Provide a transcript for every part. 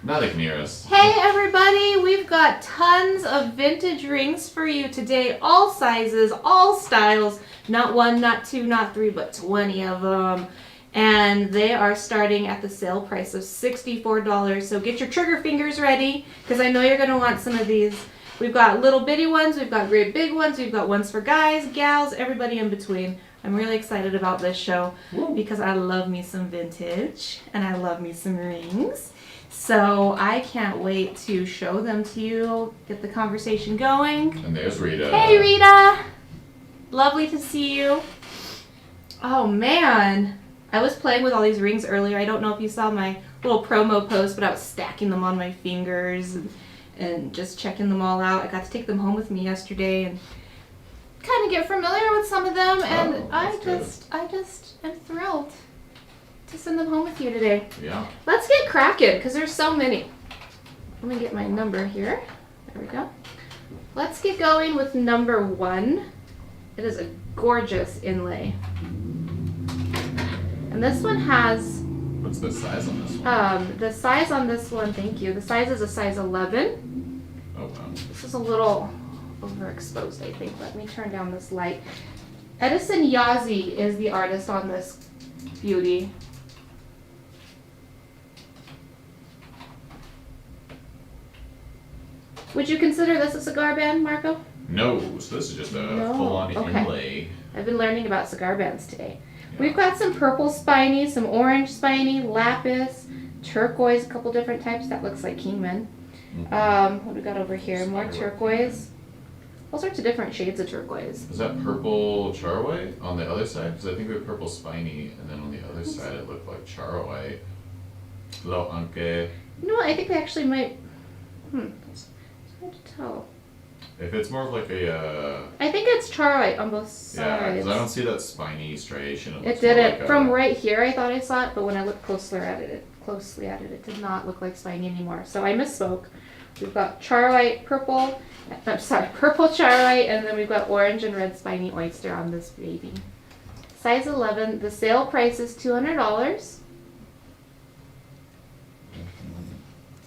Nothing near us. Hey everybody, we've got tons of vintage rings for you today. All sizes, all styles. Not one, not two, not three, but 20 of them. And they are starting at the sale price of $64. So get your trigger fingers ready, because I know you're going to want some of these. We've got little bitty ones, we've got great big ones, we've got ones for guys, gals, everybody in between. I'm really excited about this show because I love me some vintage and I love me some rings. So I can't wait to show them to you, get the conversation going. And there's Rita. Hey Rita! Lovely to see you. Oh man, I was playing with all these rings earlier. I don't know if you saw my little promo post, but I was stacking them on my fingers and just checking them all out. I got to take them home with me yesterday and kind of get familiar with some of them, and I just am thrilled to send them home with you today. Yeah. Let's get cracking, because there's so many. Let me get my number here. There we go. Let's get going with number 1. It is a gorgeous inlay. And this one has... What's the size on this one? The size on this one, thank you. The size is a size 11. Oh, wow. This is a little overexposed, I think. Let me turn down this light. Edison Yazzie is the artist on this beauty. Would you consider this a cigar band, Marco? No, so this is just a full-on inlay. I've been learning about cigar bands today. Yeah. We've got some purple spiny, some orange spiny, lapis, turquoise, a couple different types. That looks like Kingman. What do we got over here? More turquoise. All sorts of different shades of turquoise. Is that purple charoite on the other side? Because I think we have purple spiny, and then on the other side it looked like charoite. Lo anke. You know what? I think they actually might... It's hard to tell. If it's more of like a... I think it's charoite on both sides. Yeah, because I don't see that spiny striation. It didn't. Like from right here I thought I saw it, but when I looked closely at it, it did not look like spiny anymore. So I misspoke. We've got charoite purple... purple charoite, and then we've got orange and red spiny oyster on this baby. Size 11. The sale price is $200.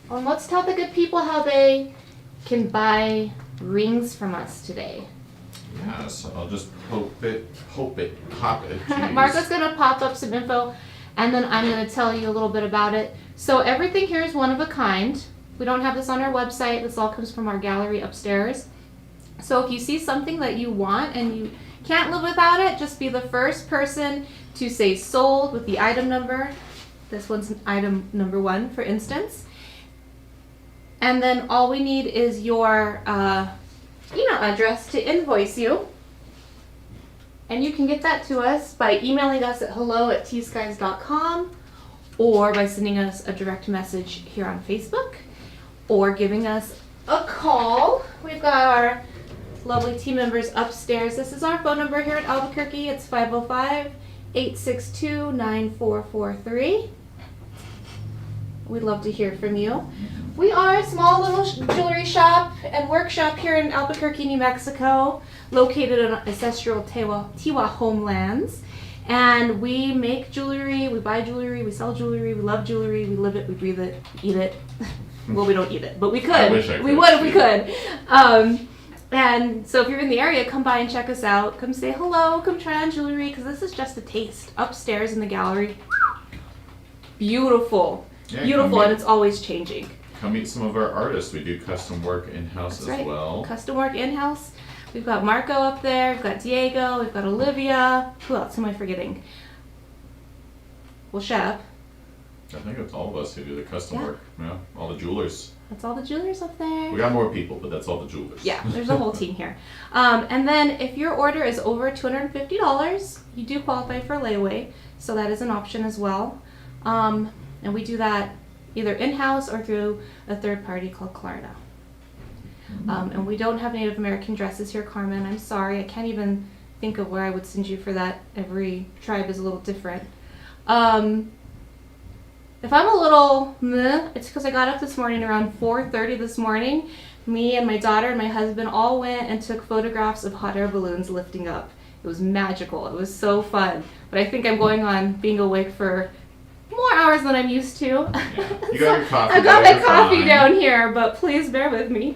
And let's tell the good people how they can buy rings from us today. Yeah, so I'll just pop it. Marco's going to pop up some info, and then I'm going to tell you a little bit about it. So everything here is one of a kind. We don't have this on our website. This all comes from our gallery upstairs. So if you see something that you want and you can't live without it, just be the first person to say sold with the item number. This one's item number 1, for instance. And then all we need is your email address to invoice you. And you can get that to us by emailing us at hello@tskies.com or by sending us a direct message here on Facebook, or giving us a call. We've got our lovely team members upstairs. This is our phone number here at Albuquerque. It's 505-862-9443. We'd love to hear from you. We are a small little jewelry shop and workshop here in Albuquerque, New Mexico, located in ancestral Tiwa homelands. And we make jewelry, we buy jewelry, we sell jewelry, we love jewelry, we live it, we breathe it, eat it. Well, we don't eat it, but we could. I wish I could. We would if we could. And so if you're in the area, come by and check us out. Come say hello, come try on jewelry, because this is just a taste. Upstairs in the gallery. Beautiful. Yeah, beautiful, and it's always changing. Come meet some of our artists. We do custom work in-house as well. Custom work in-house. We've got Marco up there, we've got Diego, we've got Olivia. Who else am I forgetting? Well, Shep. I think it's all of us who do the custom work. Yeah, all the jewelers. That's all the jewelers up there. We got more people, but that's all the jewelers. Yeah, there's a whole team here. And then if your order is over $250, you do qualify for layaway, so that is an option as well. And we do that either in-house or through a third party called Klarna. And we don't have Native American dresses here, Carmen. I'm sorry, I can't even think of where I would send you for that. Every tribe is a little different. If I'm a little meh, it's because I got up this morning around 4:30 this morning. Me and my daughter and my husband all went and took photographs of hot air balloons lifting up. It was magical. It was so fun. But I think I'm going on being awake for more more hours than I'm used to. Yeah. You got your coffee. I've got there, my you're coffee fine. down here, but please bear with me.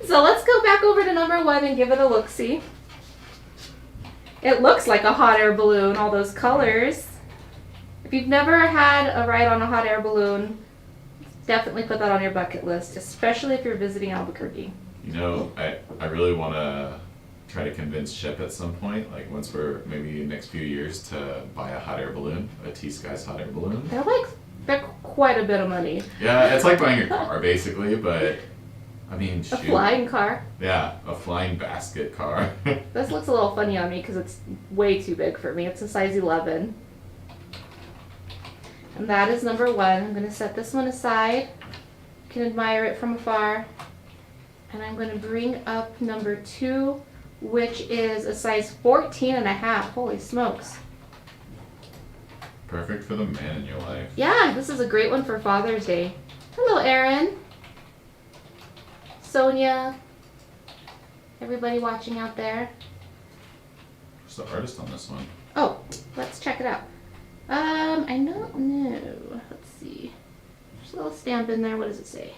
So let's go back over to number 1 and give it a look-see. It looks like a hot air balloon, all those colors. If you've never had a ride on a hot air balloon, definitely put that on your bucket list, especially if you're visiting Albuquerque. You know, I really want to try to convince Shep at some point, like once we're maybe next few years, to buy a hot air balloon, a T.Skies hot air balloon. They're quite a bit of money. Yeah, it's like buying a car basically, but I mean, A shoot. flying car. Yeah, a flying basket car. This looks a little funny on me because it's way too big for me. It's a size 11. And that is number 1. I'm going to set this one aside. You can admire it from afar. And I'm going to bring up number 2, which is a size 14 and a half. Holy smokes. Perfect for the man in your life. Yeah, this is a great one for Father's Day. Hello, Erin. Sonia. Everybody watching out there. Who's the artist on this one? Oh, let's check it out. I don't know. Let's see. There's a little stamp in there. What does it say?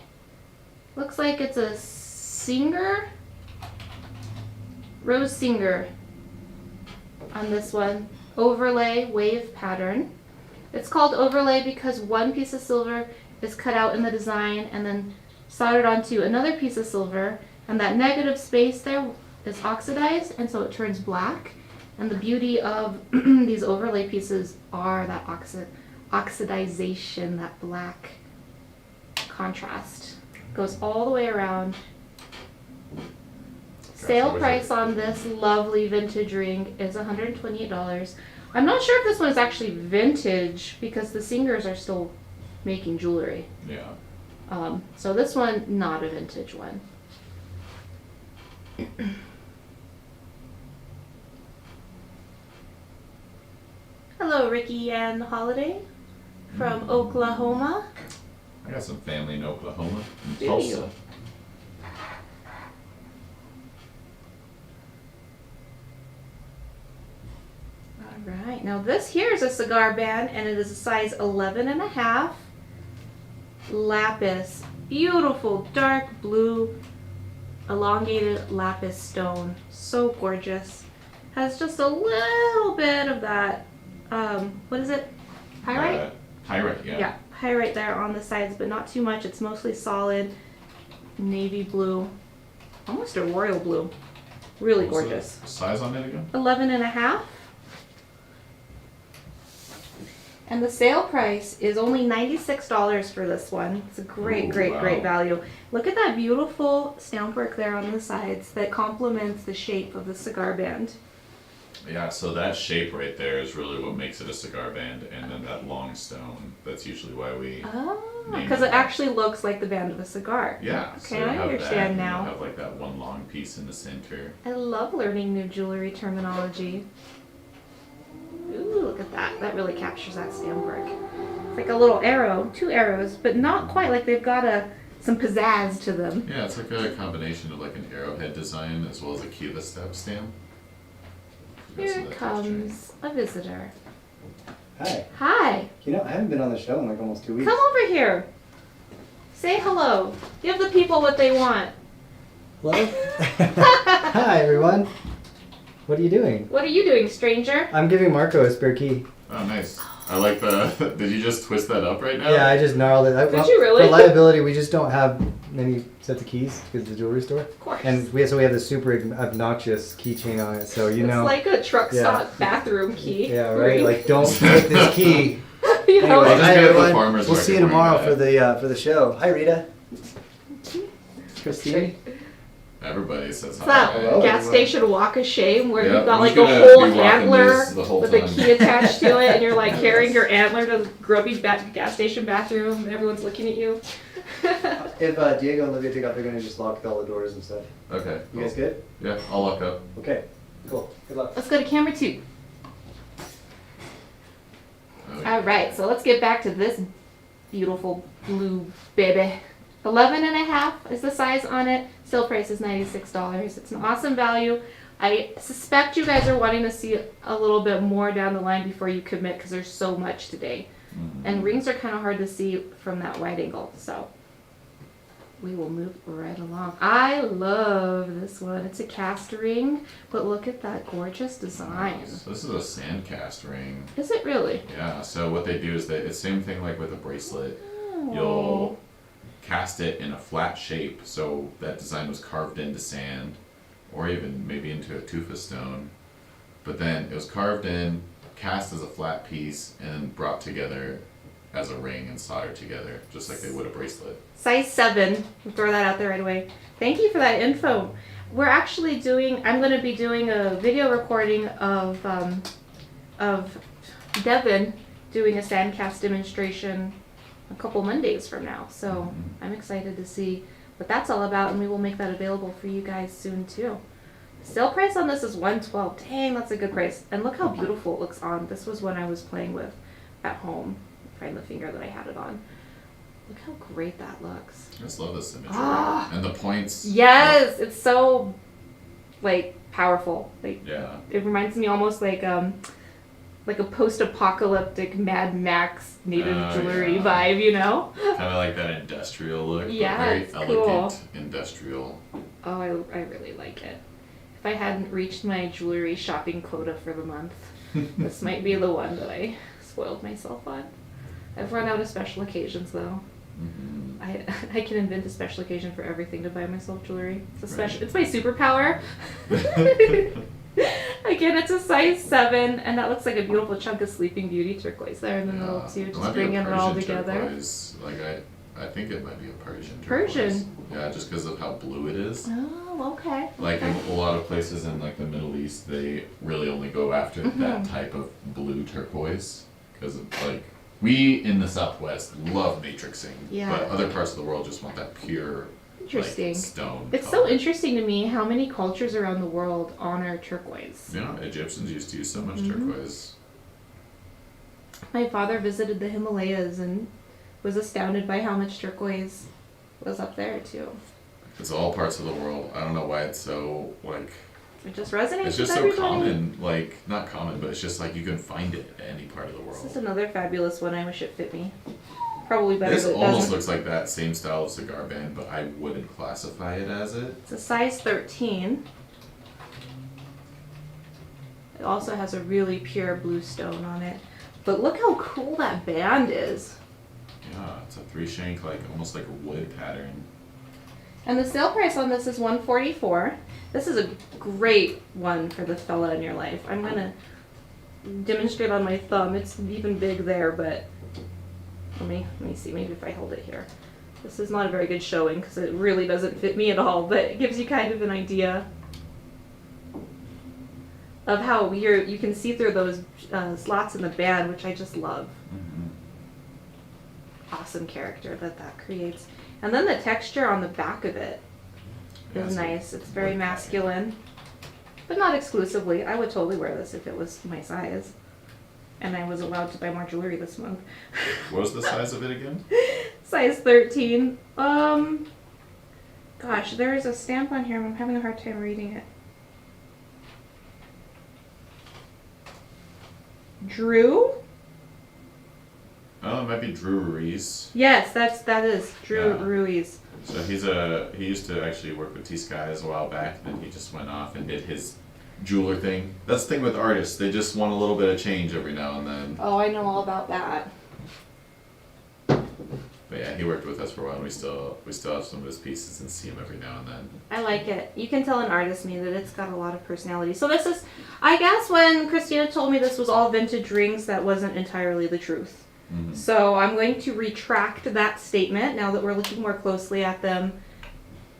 Looks like it's a singer. Rose Singer on this one. Overlay wave pattern. It's called overlay because one piece of silver is cut out in the design and then soldered onto another piece of silver, and that negative space there is oxidized, and so it turns black. And the beauty of these overlay pieces are that oxidization, that black contrast. Goes all the way around. Sale price on this lovely vintage ring is $128. I'm not sure if this one is actually vintage because the singers are still making jewelry. Yeah. So this one, not a vintage one. Hello, Ricky and Holiday from Oklahoma. I got some family in Oklahoma, in Do Tulsa. you? Alright, now this here is a cigar band and it is a size 11 and a half. Lapis, beautiful dark blue elongated lapis stone, so gorgeous. Has just a little bit of that, what is it, pyrite? Pyrite, yeah. Yeah, pyrite there on the sides, but not too much. It's mostly solid navy blue, almost a royal blue. Really What was gorgeous. the size on it again? 11 and a half. And the sale price is only $96 for this one. It's a great, Ooh, great, wow. great value. Look at that beautiful stamp work there on the sides that complements the shape of the cigar band. Yeah, so that shape right there is really what makes it a cigar band, and then that long stone, that's usually why we Oh, named because it that. actually looks like the band of a cigar. Yeah, Okay, so you I have understand that, and now. you have like that one long piece in the center. I love learning new jewelry terminology. Ooh, look at that. That really captures that stamp work. It's like a little arrow, 2 arrows, but not quite, like they've got some pizzazz to them. Yeah, it's like a combination of like an arrowhead design as well as a key of the step stamp. Got some Here of that texture. comes a visitor. Hi. Hi, You know, I haven't been on the show in like almost 2 weeks. come over here. Say hello. Give the people what they want. Hello? Hi, everyone. What are you doing? What are you doing, stranger? I'm giving Marco a spare key. Oh, nice. I like the. Did you just twist that up right now? Yeah, I just gnarled it. Did you really? For liability, we just don't have many sets of keys because it's a jewelry store. Of course. And we have this super obnoxious keychain on it, so you know. It's like a truck Yeah. stop bathroom key. Yeah, right. Like, don't take this key. You know, Anyway, I'll just hi get the everyone. farmer's We'll see you market tomorrow for for the show. Hi, Rita. Christine. Everybody says It's hi. that Hello, gas everyone. station walk of shame where Yeah, you've got who's like a gonna whole be walking antler this the whole with a time? key attached to it, and you're like carrying your antler to the grubby gas station bathroom, and everyone's looking at you. If Diego and Olivia take off, they're going to just lock all the doors and stuff. Okay. You Cool. guys good? Yeah, I'll lock up. Okay. Cool. Good luck. Let's go to camera 2. Oh, All right, so let's get back to this beautiful blue baby. 11 and a half is the size on it. Sale price is $96. It's an awesome value. I suspect you guys are wanting to see a little bit more down the line before you commit because there's so much today. And rings are kind of hard to see from that wide angle, so we will move right along. I love this one. It's a cast ring, but look at that gorgeous design. So this is a sand cast ring. Is it really? Yeah, so what they do is it's the same thing like with a bracelet. Oh. You'll cast it in a flat shape, so that design was carved into sand, or even maybe into a tufa stone. But then it was carved in, cast as a flat piece, and brought together as a ring and soldered together, just like they would a bracelet. Size 7. We'll throw that out there right away. Thank you for that info. We're actually I'm going to be doing a video recording of Devin doing a sandcast demonstration a couple Mondays from now. So I'm excited to see what that's all about, and we will make that available for you guys soon too. Sale price on this is $112. Dang, that's a good price. And look how beautiful it looks on. This was one I was playing with at home. Find the finger that I had it on. Look how great that looks. I just love this imagery. Ah. And the points. Yes, it's so like powerful. Like Yeah. it reminds me almost like a post-apocalyptic Mad Max native jewelry vibe, you know? Kind of like that industrial look. Yeah, But very it's elegant cool. Industrial. Oh, I really like it. If I hadn't reached my jewelry shopping quota for the month, this might be the one that I spoiled myself on. I've run out of special occasions though. Mm-hmm. I can invent a special occasion for everything to buy myself jewelry. It's Right. It's my superpower. Again, it's a size 7, and that looks like a beautiful chunk of Sleeping Beauty turquoise there in the middle too. It might Just be a bringing it all Persian together. turquoise. Like I think it might be a Persian Persian? turquoise. Yeah, just because of how blue it is. Oh, okay. Like okay. in a lot of places in like the Middle East, they really only go after that type of blue turquoise because like we in the Southwest love matrixing, Yeah. but other parts of the world just want that pure Interesting. like, stone. It's color. so interesting to me how many cultures around the world honor turquoise. Yeah, Egyptians used to use so much Mm-hmm. turquoise. My father visited the Himalayas and was astounded by how much turquoise was up there too. It's all parts of the world. I don't know why it's so like. It just resonates It's just with so everybody. common, like not common, but it's just like you can find it at any part of the This is world. another fabulous one. I wish it fit me. Probably better This than it almost doesn't. looks like that same style of cigar band, but I wouldn't classify it as it. It's a size 13. It also has a really pure blue stone on it. But look how cool that band is. Yeah, it's a 3-shank, like almost like a wood pattern. And the sale price on this is $144. This is a great one for the fella in your life. I'm gonna demonstrate on my thumb. It's even big there, but let me see. Maybe if I hold it here. This is not a very good showing because it really doesn't fit me at all, but it gives you kind of an idea of how you can see through those slots in the band, which I just love. Awesome character that creates. And then the texture on the back of it Yeah, is it's nice. like It's very wood masculine, but not exclusively. I would totally wear this if it was my size, and I was allowed to buy more jewelry this month. What was the size of it again? Size 13. Gosh, there is a stamp on here. I'm having a hard time reading it. Drew? Oh, it might be Drew Ruiz. Yes, that is Drew Yeah. Ruiz. So he used to actually work with T.Skies a while back, and then he just went off and did his jeweler thing. That's the thing with artists; they just want a little bit of change every now and then. Oh, I know all about that. But yeah, he worked with us for a while. And we still have some of his pieces and see him every now and then. I like it. You can tell an artist me that it's got a lot of personality. So this is, I guess when Christina told me this was all vintage rings, that wasn't entirely the truth. Mm-hmm. So I'm going to retract that statement now that we're looking more closely at them.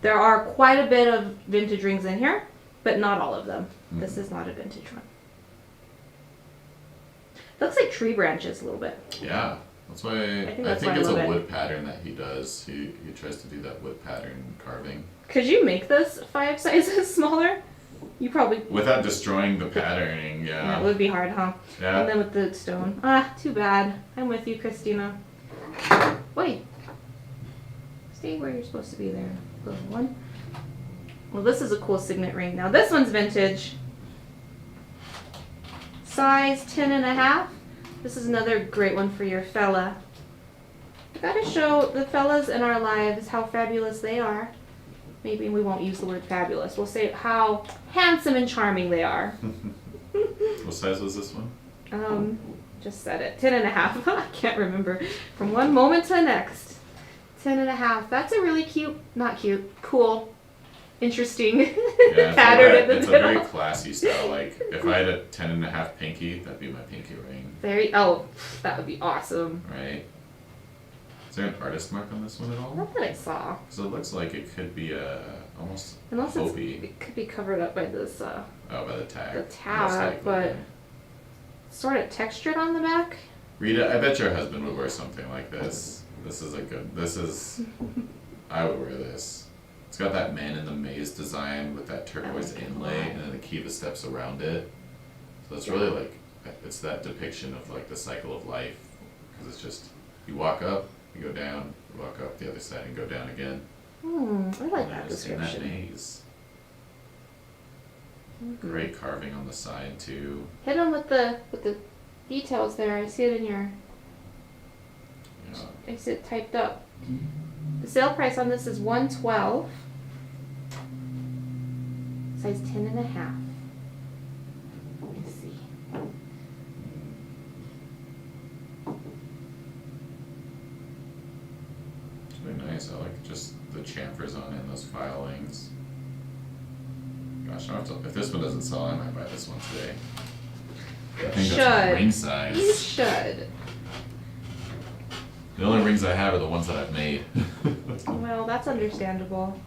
There are quite a bit of vintage rings in here, but not all of them. This is not a vintage one. Looks like tree branches a little bit. Yeah, that's why I think I think I it's love a it. wood pattern that he does. He tries to do that wood pattern carving Could you make this 5 sizes smaller? You probably, without destroying the patterning. that Yeah, would be hard, huh? And yeah. then with the stone. Ah, too bad. I'm with you, Christina. Wait. Stay where you're supposed to be there. Little one. Well, this is a cool signet ring. Now, this one's vintage. Size 10 and a half. This is another great one for your fella. I gotta show the fellas in our lives how fabulous they are. Maybe we won't use the word fabulous. We'll say how handsome and charming they are. What size was this one? Just said it. 10.5. I can't remember. From one moment to the next. 10.5. That's a really cute, not cute, cool, interesting Yeah, pattern in the it's middle. a very classy style. Like, if I had a 10.5 pinky, that'd be my pinky ring, Oh, that would be awesome. right? Is there an artist mark on this one at all? Not that I saw. Because it looks like it could be almost Unless Hopi. it could be covered up by this, Oh, by the tag. the Most tag, likely. but sort of textured on the back. Rita, I bet your husband would wear something like this. I would wear this. It's got that man in the maze design with that turquoise like it a inlay lot. and then the kiva steps around it. So it's really like, it's that depiction of like the cycle of life. Because it's just, you walk up, you go down, you walk up the other side and go down again. I like that And it's in that description. maze. Great carving on the side too. Hit them with the details there. I see it in your. You know, I see it typed up. The sale price on this is $112. Size 10.5. Let me see. it's really nice. I like just the chamfers on it and those filings. Gosh, if this one doesn't sell, I might buy this one today. I think that's Should. ring size. You should. The only rings I have are the ones that I've made. Well, that's understandable.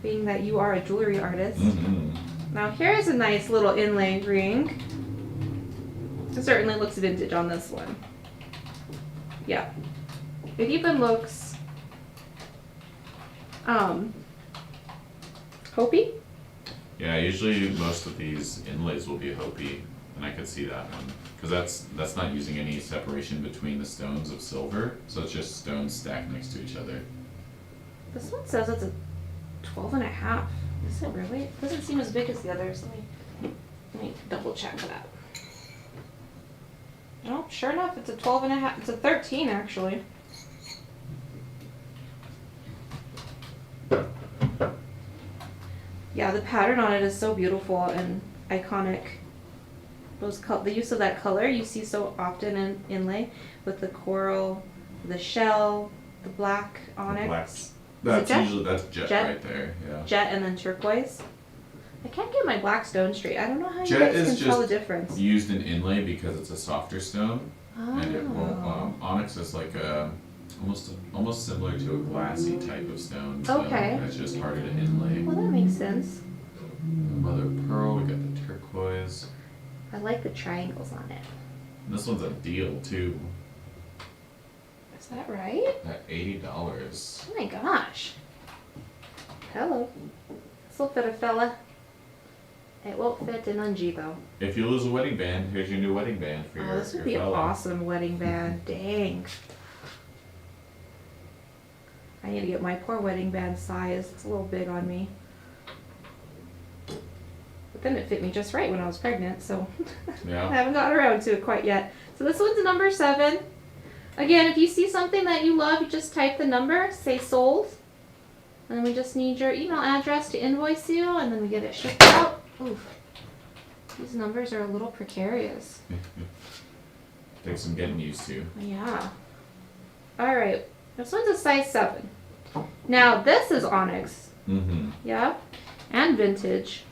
Being that you are a jewelry artist. Mm-hmm. Now here's a nice little inlay ring. It certainly looks vintage on this one. Yeah. It even looks Hopi? Yeah, usually most of these inlays will be Hopi, and I could see that one. Because that's not using any separation between the stones of silver, so it's just stones stacked next to each other. This one says it's a 12.5. Is it really? It doesn't seem as big as the others. Let me double check that. No, sure enough, it's a 12.5. It's a 13 actually. Yeah, the pattern on it is so beautiful and iconic. The use of that color you see so often in inlay with the coral, the shell, the black onyx. That's jet? usually jet right there. Yeah. Jet and then turquoise. I can't get my black stone straight. I don't know how you Jet guys is can tell the just difference. used in inlay because it's a softer stone, and it won't. Oh. Onyx is like a almost similar to a glassy type of stone. So Okay. It's just harder to inlay. Well, that makes sense. Mother of pearl. We got the turquoise. I like the triangles on it. And this one's a deal too. Is that right? At $80. Oh my gosh. Hello. This will fit a fella. It won't fit an Ungie though. If you lose a wedding band, here's your new wedding band for Oh, your this would your be an fella. awesome wedding band. Dang. I need to get my poor wedding band size. It's a little big on me. But then it fit me just right when I was pregnant, so I Yeah. haven't gotten around to it quite yet. So this one's number 7. Again, if you see something that you love, you just type the number, say sold, and then we just need your email address to invoice you, and then we get it shipped out. Oof. These numbers are a little precarious. Takes some getting used to. Yeah. Alright, this one's a size 7. Now, this is onyx. Mm-hmm. Yeah. And vintage.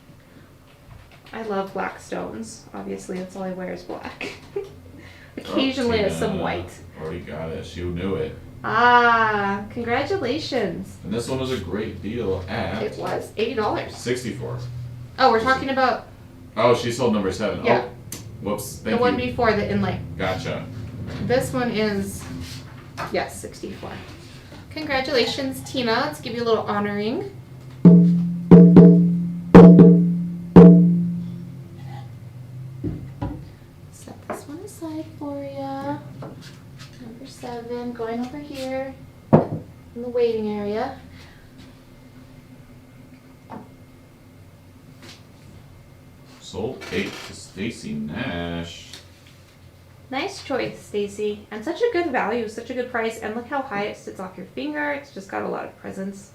I love black stones. Obviously, that's all I wear is black. Occasionally, some white. Already got it. She knew it. Ah, congratulations. And this one was a great deal at It was $80. $64. Oh, we're talking about Oh, she sold number 7. Yeah. Oh, whoops. the Thank one you. before the inlay. Gotcha. This one is, yes, 64. Congratulations, Tina. Let's give you a little honoring. Set this one aside for ya. Number 7, going over here in the waiting area. Sold 8 to Stacy Nash. Nice choice, Stacy. And such a good value, such a good price. And look how high it sits off your finger. It's just got a lot of presence.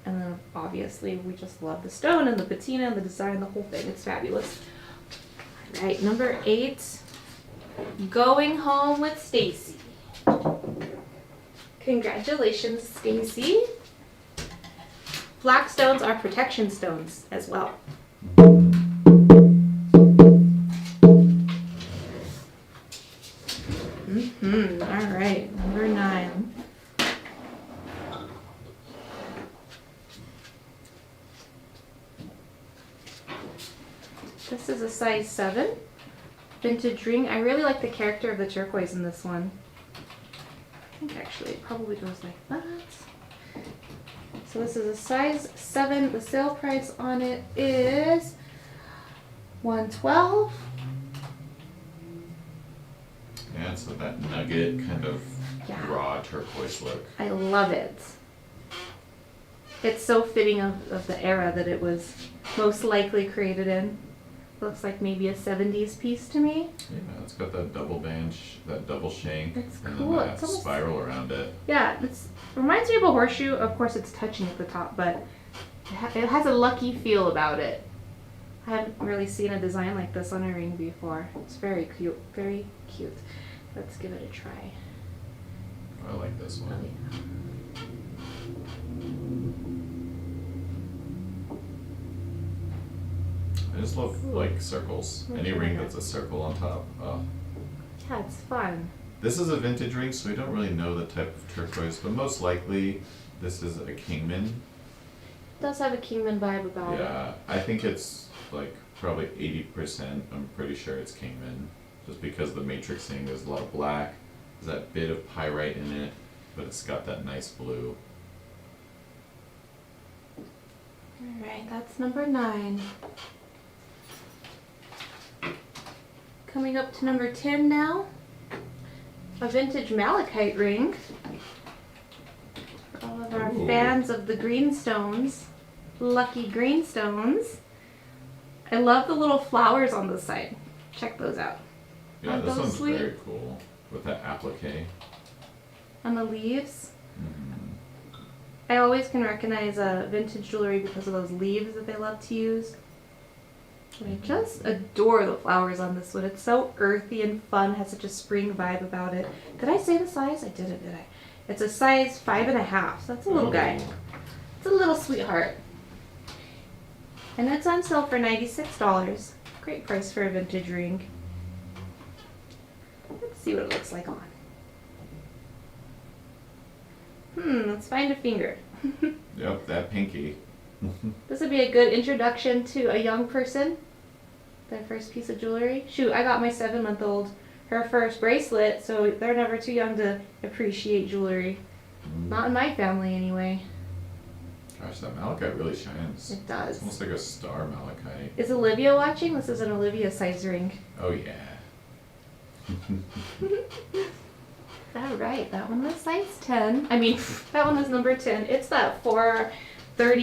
And then obviously we just love the stone and the patina and the design, the whole thing. It's fabulous. All right, number 8. Going home with Stacy. Congratulations, Stacy. Black stones are protection stones as well. All right, number 9. This is a size 7 vintage ring. I really like the character of the turquoise in this one. I think actually it probably goes like that. So this is a size 7. The sale price on it is $112. Yeah, so that nugget kind of Yeah. raw turquoise look. I love it. It's so fitting of the era that it was most likely created in. Looks like maybe a 70s piece to me. Yeah, it's got that double band, that double shank, It's and cool. then that It's almost- spiral around it. Yeah, it reminds me of a horseshoe. Of course, it's touching at the top, but it has a lucky feel about it. I haven't really seen a design like this on a ring before. It's very cute. Very cute. Let's give it a try. I like this Oh, one. yeah. I just love like circles. Any Okay. ring that's a circle on top. Oh. Yeah, it's fun. This is a vintage ring, so we don't really know the type of turquoise, but most likely this is a Kingman. It does have a Kingman vibe about it. Yeah, I think it's like probably 80%. I'm pretty sure it's Kingman, just because the matrixing, there's a lot of black, there's that bit of pyrite in it, but it's got that nice blue. Alright, that's number 9. Coming up to number 10 now. A vintage malachite ring. For all of our Ooh. fans of the greenstones. Lucky greenstones. I love the little flowers on the side. Check those out. Yeah, Aren't this those one's sweet? very cool with that applique. On the leaves. Mm-hmm. I always can recognize vintage jewelry because of those leaves that they love to use. And I just adore the flowers on this one. It's so earthy and fun, has such a spring vibe about it. Did I say the size? I didn't, did I? It's a size 5.5, so that's a little guy. It's a little sweetheart. And it's on sale for $96. Great price for a vintage ring. Let's see what it looks like on. Let's find a finger. Yep, that pinky. This would be a good introduction to a young person. Their first piece of jewelry. Shoot, I got my 7-month-old her first bracelet, so they're never too young to appreciate jewelry. Not in my family, anyway. Gosh, that malachite really shines. It does. It's almost like a star malachite. Is Olivia watching? This is an Olivia size ring. Oh yeah. Alright, that one was size 10. I mean, that one was number 10. It's that 4:30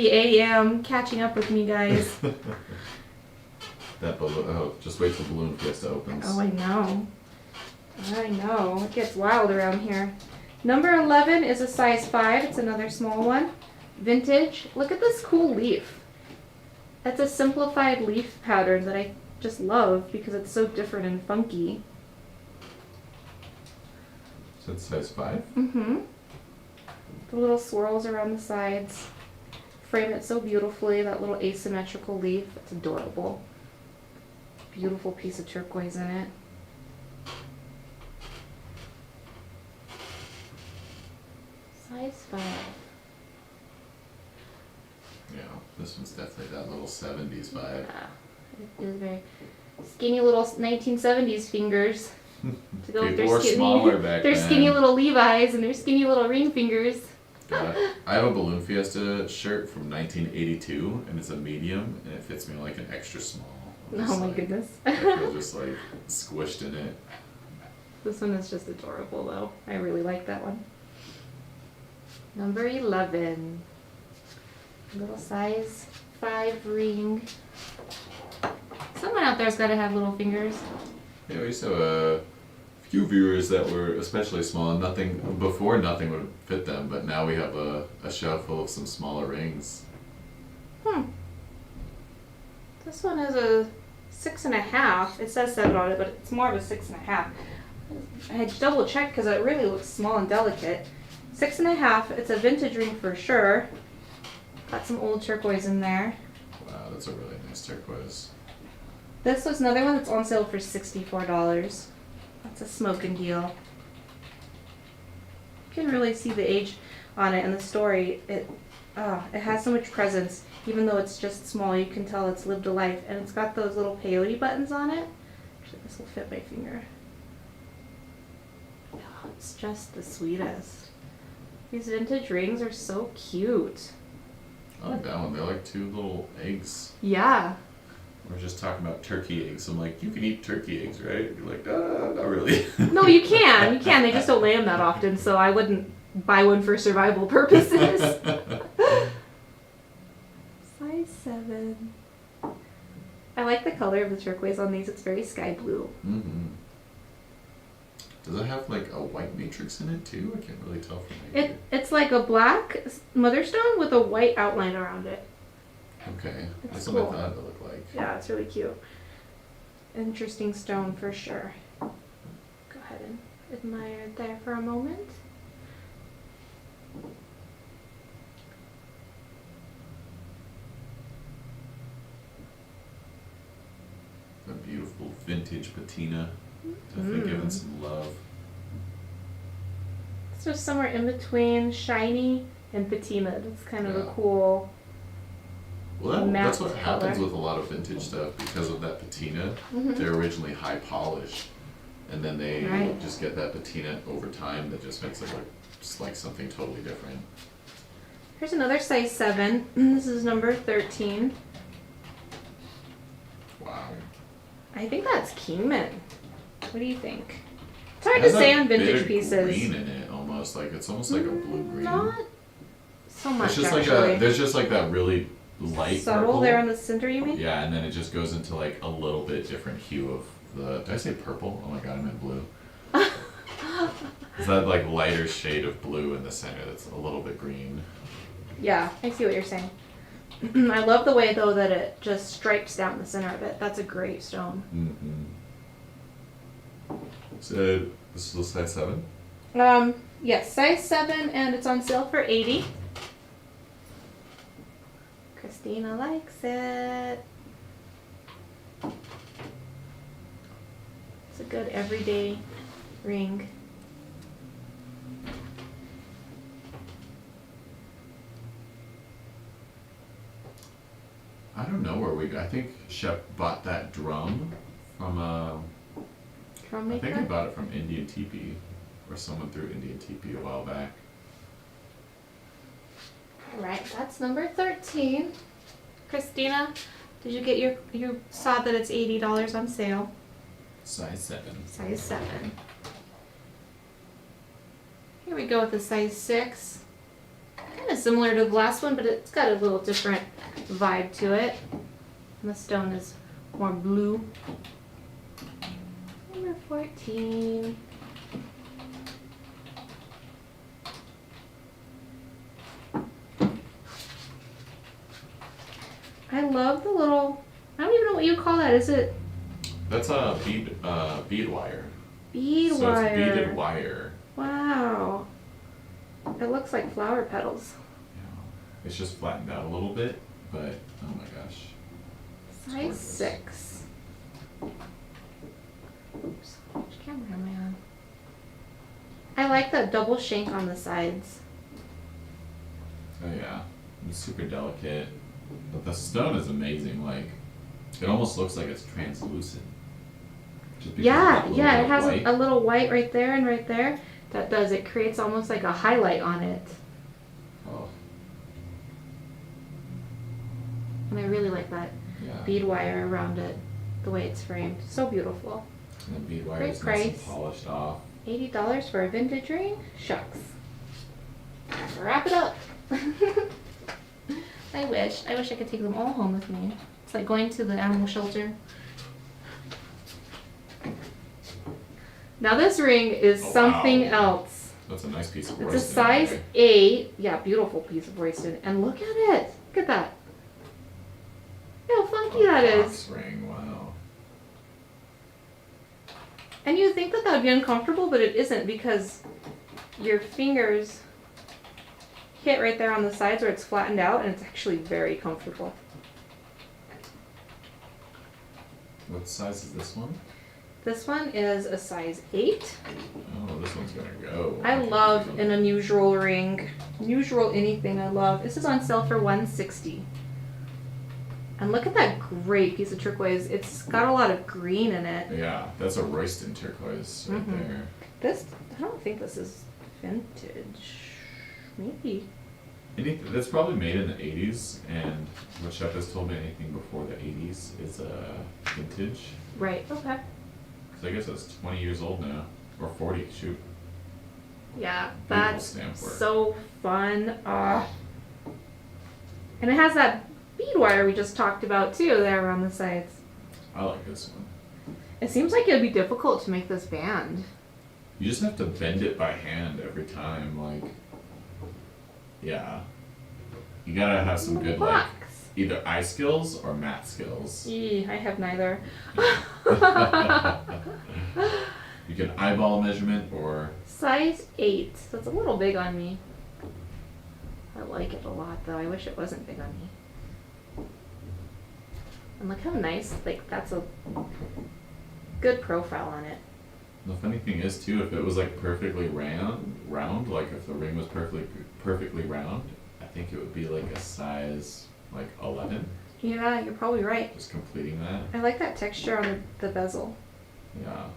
a.m. catching up with me, guys. That balloon. Oh, just wait till Balloon Fiesta opens. Oh, I know. I know. It gets wild around here. Number 11 is a size 5. It's another small one. Vintage. Look at this cool leaf. That's a simplified leaf pattern that I just love because it's so different and funky. So it's size 5? Mm-hmm. The little swirls around the sides frame it so beautifully. That little asymmetrical leaf. It's adorable. Beautiful piece of turquoise in it. Size 5. Yeah, this one's definitely that little 70s vibe. Yeah, it is very skinny little 1970s fingers to go with People their were skinny, smaller back their then. skinny little Levi's and their skinny little ring fingers. I have a Balloon Fiesta shirt from 1982, and it's a medium, and it fits me like an extra small. I'm Oh just my like- goodness. I feel just like squished in it. This one is just adorable though. I really like that one. Number 11. Little size 5 ring. Someone out there's got to have little fingers. Yeah, we used to have a few viewers that were especially small, and nothing would fit them, but now we have a shelf full of some smaller rings. This one is a 6.5. It says 7 on it, but it's more of a 6.5. I had to double check because it really looks small and delicate. 6.5. It's a vintage ring for sure. Got some old turquoise in there. Wow, that's a really nice turquoise. This was another one that's on sale for $64. That's a smoking deal. You can really see the age on it and the story. It has so much presence. Even though it's just small, you can tell it's lived a life. And it's got those little peyote buttons on it. Actually, this will fit my finger. Oh, it's just the sweetest. These vintage rings are so cute. I like that one. They're like two little eggs. Yeah. We're just talking about turkey eggs. I'm like, you can eat turkey eggs, right? You're like, not really. No, you can. You can. They just don't lay them that often, so I wouldn't buy one for survival purposes. Size 7. I like the color of the turquoise on these. It's very sky blue. Mm-hmm. Does it have like a white matrix in it too? I can't really tell from here. It's like a black motherstone with a white outline around it. Okay, It's that's cool. what I thought it looked like. Yeah, it's really cute. Interesting stone for sure. Go ahead and admire it there for a moment. A beautiful vintage patina. Definitely given some love. It's just somewhere in between shiny and patina. That's kind of a Yeah. cool. Well, matte that's what happens color. with a lot of vintage stuff because of that patina. Mhm. They're originally high polish, and then they Right. just get that patina over time that just makes it look just like something totally different. Here's another size 7. This is number 13. Wow. I think that's Kingman. What do you think? It's hard It to has say a on bit vintage of pieces. green in it, almost like it's almost like a blue green. Not so much It's just actually. there's just like that really light Subtle purple. there on the center, you mean? Yeah, and then it just goes into like a little bit different hue of the. Did I say purple? Oh my god, I meant blue. It's that like lighter shade of blue in the center that's a little bit green. Yeah, I see what you're saying. I love the way though that it just stripes down the center of it. That's a great stone. Mm-hmm. So this is a size 7? Yes, size 7 and it's on sale for $80. Christina likes it. It's a good everyday ring. I don't know where I think Shep bought that drum from Drum I think he maker. bought it from Indian Teepee, or someone through Indian Teepee a while back. Alright, that's number 13. Christina, did you get you saw that it's $80 on sale. Size 7. Size 7. Here we go with the size 6. Kind of similar to the last one, but it's got a little different vibe to it. And the stone is more blue. Number 14. I love the little, I don't even know what you call that. Is it That's a bead wire. bead So wire? it's beaded wire. Wow. It looks like flower petals. Yeah. It's just flattened out a little bit, but oh my gosh. Size gorgeous. 6. Oops, which camera am I on? I like that double shank on the sides. Oh yeah. It's super delicate. But the stone is amazing. Like, it almost looks like it's translucent. Just because of Yeah, that little yeah, bit it of has white. a little white right there and right there. That does, it creates almost like a highlight on it. Oh, And I really like that yeah. bead wire around it, the way it's framed. So beautiful. And the bead wire Great is nice and price. polished off. $80 for a vintage ring? Shucks. Wrap it up. I wish I could take them all home with me. It's like going to the animal shelter. Now this ring is Oh, something wow. else. That's a nice piece of It's wood. a size 8. Yeah, beautiful piece of royston. And look at it. Look at that. Look how funky that is. Ring, wow. And you think that that would be uncomfortable, but it isn't because your fingers hit right there on the sides where it's flattened out, and it's actually very comfortable. What size is this one? This one is a size 8. Oh, this one's gonna go. I love an unusual ring. Unusual anything I love. This is on sale for $160. And look at that great piece of turquoise. It's got a lot of green in it. Yeah, that's a Royston turquoise right Mhm. there. This, I don't think this is vintage. Maybe. That's probably made in the 80s, and what Shep has told me, anything before the 80s is vintage. Right, okay. So I guess it's 20 years old now, or 40. Shoot. Yeah, Beautiful that's stamp work. so fun. And it has that bead wire we just talked about too there on the sides. I like this one. It seems like it would be difficult to make this band. You just have to bend it by hand every time, like. Yeah. You gotta have some good, like, Box. either eye skills or math skills. Eee, I have neither. You can eyeball measurement or. Size 8. So it's a little big on me. I like it a lot though. I wish it wasn't big on me. And look how nice, like that's a good profile on it. The funny thing is too, if it was like perfectly round, like if the ring was perfectly round, I think it would be like a size like 11. Yeah, you're probably right. Just completing that. I like that texture on the bezel. Yeah.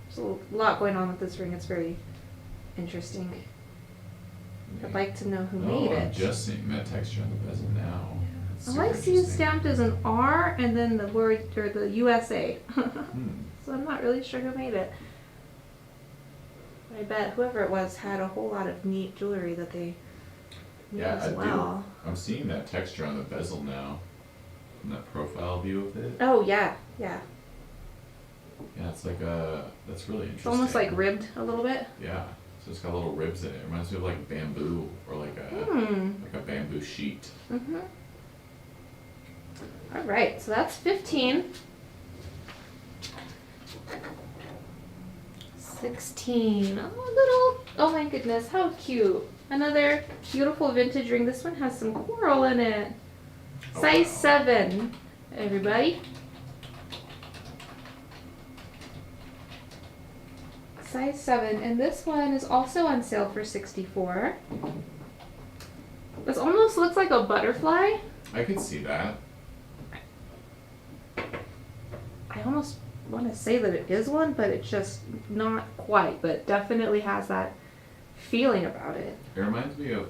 There's a lot going on with this ring. It's very interesting. I'd like to know who made I'm it. just seeing that texture on the bezel now. That's I super like seeing interesting. stamped as an R and then the word or the USA. Hmm. So I'm not really sure who made it. I bet whoever it was had a whole lot of neat jewelry that they made Yeah, as I well. do. I'm seeing that texture on the bezel now. From that profile view of it. Oh yeah, yeah. Yeah, it's like that's really interesting. It's almost like ribbed a little bit. Yeah. So it's got little ribs in it. It reminds me of like bamboo or like a bamboo sheet. Mhm. All right, so that's 15. 16. Oh, oh my goodness, how cute. Another beautiful vintage ring. This one has some coral in it. Oh, Size wow. 7, everybody. Size 7, and this one is also on sale for $64. This almost looks like a butterfly. I could see that. I almost want to say that it is one, but it's just not quite, but definitely has that feeling about it. It reminds me of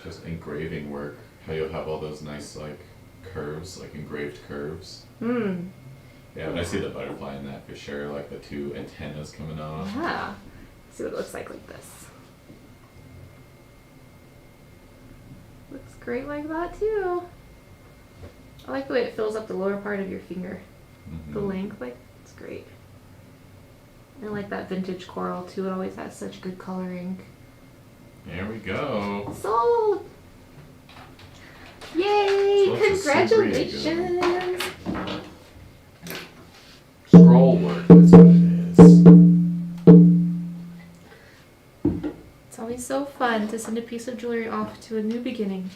just engraving work. How you'll have all those nice like curves, like engraved curves. Hmm. Yeah, but I see the butterfly in that for sure. Like the two antennas coming off. Yeah. See what it looks like this. Looks great like that too. I like the way it fills up the lower part of your finger. Mhm. The length, like, it's great. I like that vintage coral too. It always has such good coloring. There we go. Sold! Yay! So it's a Congratulations! Scroll work. That's what it is. It's always so fun to send a piece of jewelry off to a new beginning.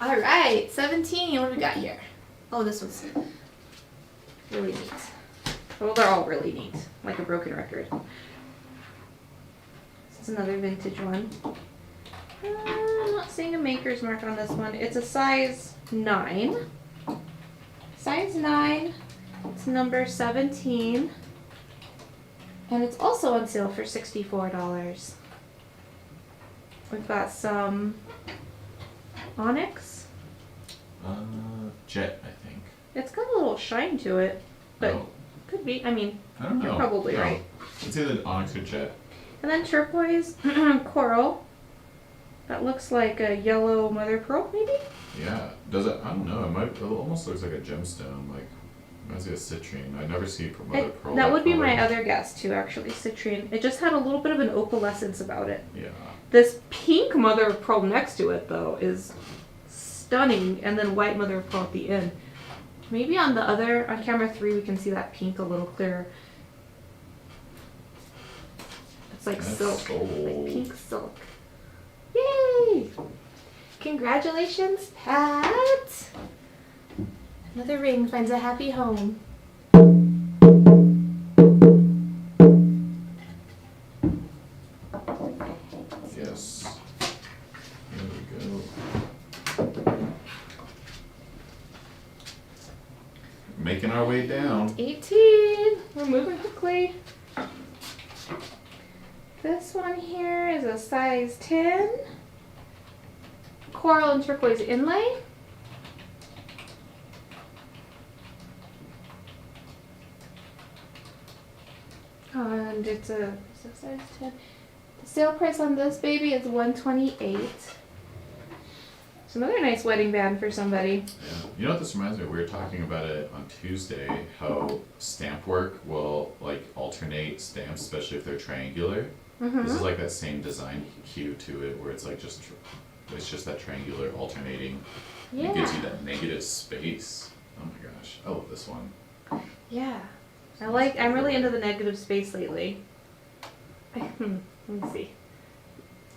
Alright, 17. What do we got here? Oh, this one's really neat. Well, they're all really neat. Like a broken record. This is another vintage one. I'm not seeing a maker's mark on this one. It's a size 9. Size 9. It's number 17. And it's also on sale for $64. We've got some Onyx. Jet, I think. It's got a little shine to it, but No, could be. I mean, I don't know. you're probably No. right. It's either Onyx or Jet. And then turquoise, coral. That looks like a yellow mother of pearl, maybe? Yeah. Does it? I don't know. It almost looks like a gemstone. Like reminds me of citrine. I never see mother of pearl. That would be my color. other guess too, actually, citrine. It just had a little bit of an opalescence about it. Yeah. This pink mother of pearl next to it, though, is stunning, and then white mother of pearl at the end. Maybe on camera 3, we can see that pink a little clearer. It's like That's silk, sold. like pink silk. Yay! Congratulations, Pat! Another ring finds a happy home. Yes. There we go. Making our way down. 18. We're moving quickly. This one here is a size 10. Coral and turquoise inlay. And it's a size 10. The sale price on this baby is $128. It's another nice wedding band for somebody. Yeah. You know what this reminds me of? We were talking about it on Tuesday, how stamp work will like alternate stamps, especially if they're triangular. This is like that same design cue to it, where it's like it's just that triangular alternating. Yeah. It gives you that negative space. Oh my gosh, I love this one. Yeah. I'm really into the negative space lately. Let me see.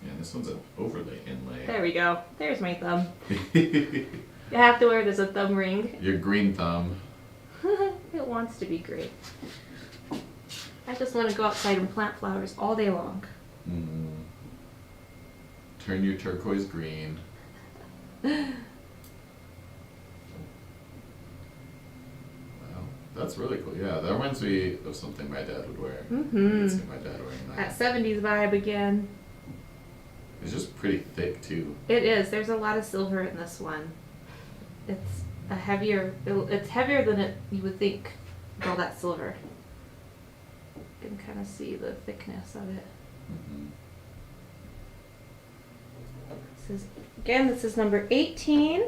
Yeah, this one's an overlay inlay. There we go. There's my thumb. You have to wear it as a thumb ring. Your green thumb. It wants to be great. I just want to go outside and plant flowers all day long. Turn your turquoise green. Wow, that's really cool. Yeah, that reminds me of something my dad would wear. I can see my dad wearing That that. 70s vibe again. It's just pretty thick too. It is. There's a lot of silver in this one. It's it's heavier than you would think with all that silver. You can kind of see the thickness of it. This is number 18. The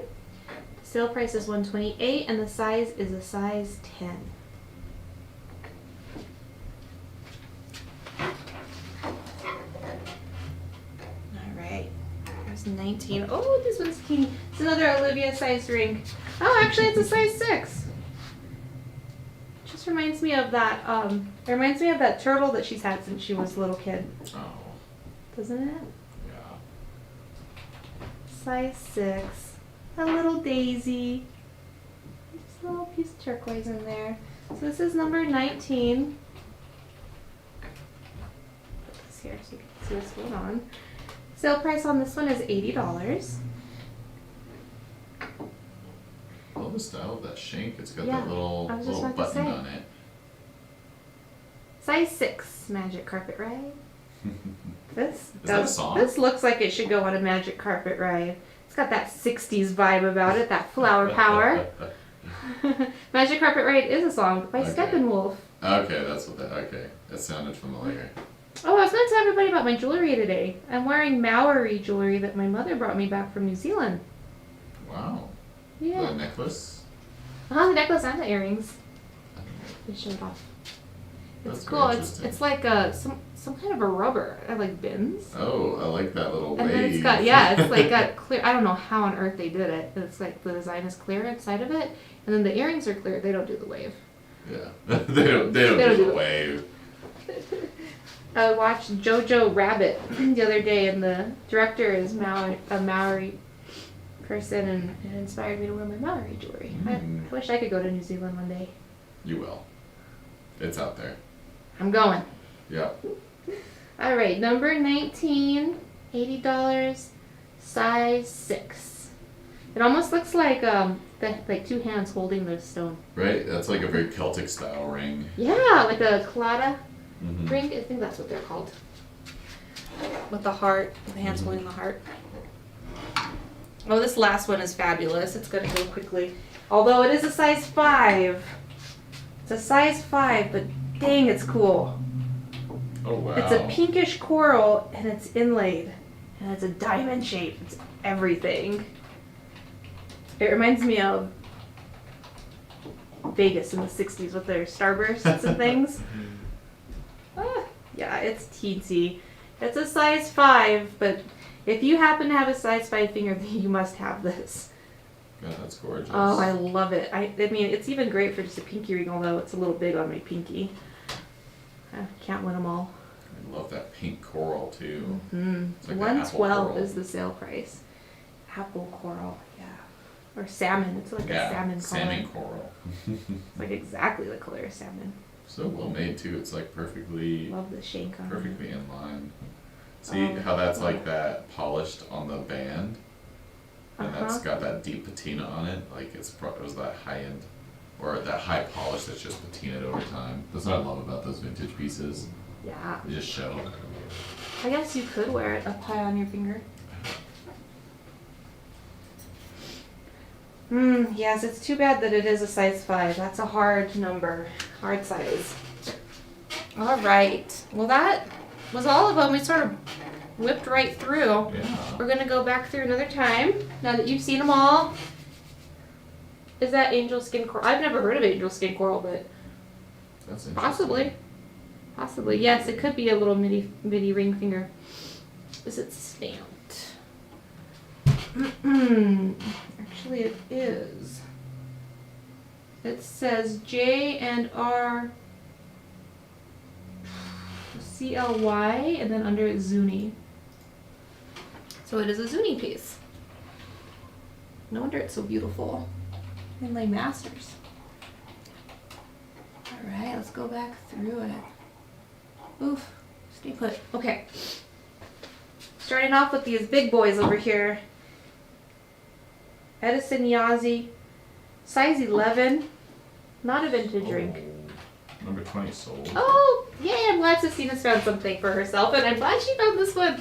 sale price is $128 and the size is a size 10. Alright, there's 19. Oh, this one's teeny. It's another Olivia sized ring. Oh, actually it's a size 6. Just reminds me of that, it reminds me of that turtle that she's had since she was a little kid. Oh, Doesn't it? yeah. Size 6. A little daisy. Just a little piece of turquoise in there. So this is number 19. Put this here so you can see what's going on. Sale price on this one is $80. I love the style of that shank. It's got Yeah, that little I was just about to button say. on it. Size 6 magic carpet ride. Is that a song? This looks like it should go on a magic carpet ride. It's got that 60s vibe about it, that flower power. Magic Carpet Ride is a song by Okay. Steppenwolf. Okay, that's what that. Okay, that sounded familiar. Oh, I was going to tell everybody about my jewelry today. I'm wearing Maori jewelry that my mother brought me back from New Zealand. Wow. Yeah. The necklace. The necklace and the earrings. They showed off. It's That's cool. very It's like some kind of a rubber. I like bins. Oh, I like that little And wave. then it's like got clear. I don't know how on earth they did it. It's like the design is clear inside of it, and then the earrings are clear. They don't do the wave. Yeah, they don't do the wave. I watched Jojo Rabbit the other day, and the director is a Maori person, and it inspired me to wear my Maori jewelry. I wish I could go to New Zealand one day. You will. It's out there. I'm going. Yeah. All right, number 19, $80, size 6. It almost looks like like two hands holding the stone. Right. That's like a very Celtic style ring. Yeah, like a claddagh Mm-hmm. ring. I think that's what they're called. With the heart, the hands holding the heart. Oh, this last one is fabulous. It's gonna go quickly. Although it is a size 5. It's a size 5, but dang, it's cool. Oh wow. It's a pinkish coral and it's inlaid. And it's a diamond shape. It's everything. It reminds me of Vegas in the 60s with their starbursts and things. Yeah, it's teensy. It's a size 5, but if you happen to have a size 5 finger, then you must have this. God, that's gorgeous. Oh, I love it. I mean, it's even great for just a pinky ring, although it's a little big on my pinky. I can't win them all. I love that pink coral too. Mm-hmm. It's like 112 is the sale price. Apple coral, yeah. Or salmon. It's like a salmon color. Salmon coral. It's like exactly the color of salmon. So well made too. It's like perfectly Love the shank on perfectly it. in line. See how that's like that polished on the band, and that's got that deep patina on it. Like it was that high end, or that high polish that's just patinaed over time. That's what I love about those vintage pieces. Yeah. They just show. I guess you could wear it up high on your finger. Yes, it's too bad that it is a size 5. That's a hard number. Hard size. Alright. Well, that was all of them. We sort of whipped right through. Yeah. We're going to go back through another time. Now that you've seen them all. Is that angel skin coral? I've never heard of angel skin coral, but That's interesting. Possibly. Yes, it could be a little mini ring finger. Is it stamped? Actually, it is. It says J and R CLY, and then under it Zuni. So it is a Zuni piece. No wonder it's so beautiful. Inlay Masters. Alright, let's go back through it. Oof, stay put. Okay. Starting off with these big boys over here. Edison Yazzie, size 11. Not a vintage ring. Number 20 sold. Oh, yay, I'm glad Cecina's found something for herself, and I'm glad she found this one.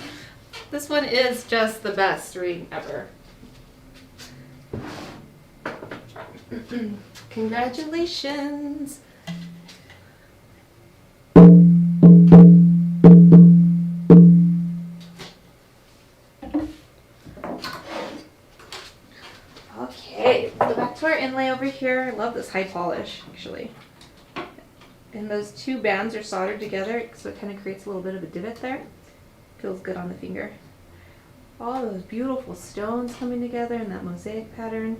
This one is just the best ring ever. Congratulations. Okay, go back to our inlay over here. I love this high polish, actually. And those two bands are soldered together, so it kind of creates a little bit of a divot there. Feels good on the finger. All those beautiful stones coming together in that mosaic pattern.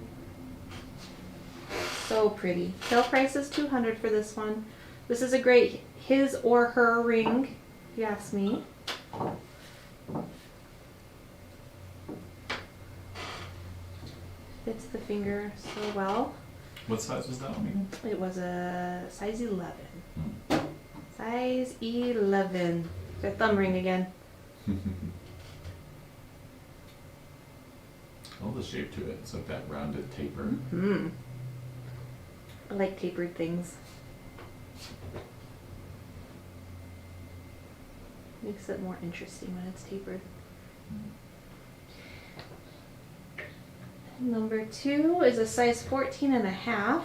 So pretty. Sale price is $200 for this one. This is a great his or her ring, if you ask me. Fits the finger so well. What size was that one again? It was a size 11. Size 11. Their thumb ring again. I love the shape to it. It's like that rounded taper. Hmm. I like tapered things. Makes it more interesting when it's tapered. Number 2 is a size 14.5.